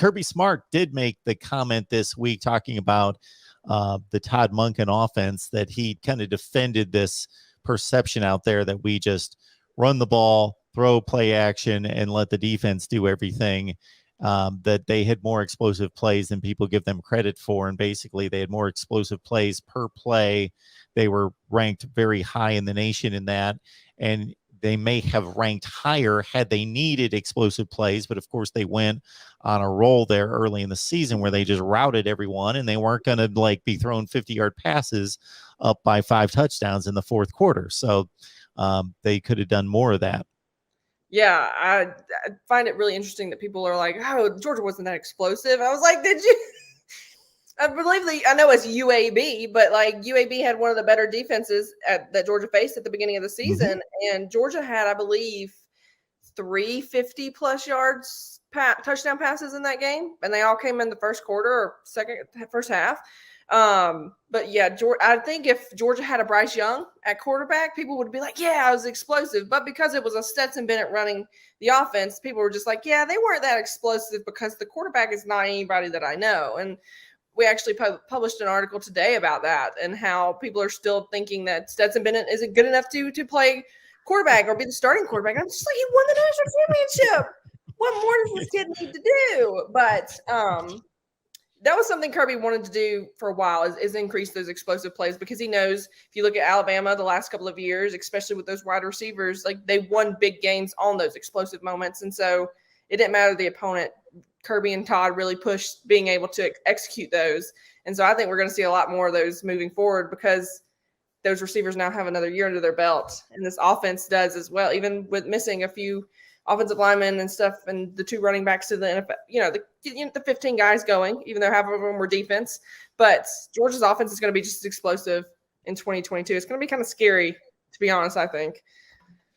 Kirby Smart did make the comment this week talking about the Todd Monken offense, that he kind of defended this perception out there that we just run the ball, throw play action, and let the defense do everything. That they had more explosive plays than people give them credit for. And basically they had more explosive plays per play. They were ranked very high in the nation in that. And they may have ranked higher had they needed explosive plays. But of course they went on a roll there early in the season where they just routed everyone, and they weren't going to like be throwing 50-yard passes up by 5 touchdowns in the fourth quarter. So they could have done more of that. Yeah, I find it really interesting that people are like, oh, Georgia wasn't that explosive. I was like, did you? I know it's UAB, but like UAB had one of the better defenses that Georgia faced at the beginning of the season. Mm-hmm. And Georgia had, I believe, 350-plus yards touchdown passes in that game. And they all came in the first quarter or first half. But yeah, I think if Georgia had a Bryce Young at quarterback, people would be like, yeah, I was explosive. But because it was a Stetson Bennett running the offense, people were just like, yeah, they weren't that explosive because the quarterback is not anybody that I know. And we actually published an article today about that and how people are still thinking that Stetson Bennett isn't good enough to play quarterback or be the starting quarterback. I'm just like, he won the national championship. What more does this kid need to do? But that was something Kirby wanted to do for a while is increase those explosive plays, because he knows if you look at Alabama the last couple of years, especially with those wide receivers, like they won big games on those explosive moments. And so it didn't matter the opponent. Kirby and Todd really pushed being able to execute those. And so I think we're going to see a lot more of those moving forward, because those receivers now have another year under their belt. And this offense does as well, even with missing a few offensive linemen and stuff, and the 2 running backs to the NFL, the 15 guys going, even though half of them were defense. But Georgia's offense is going to be just as explosive in 2022. It's going to be kind of scary, to be honest, I think.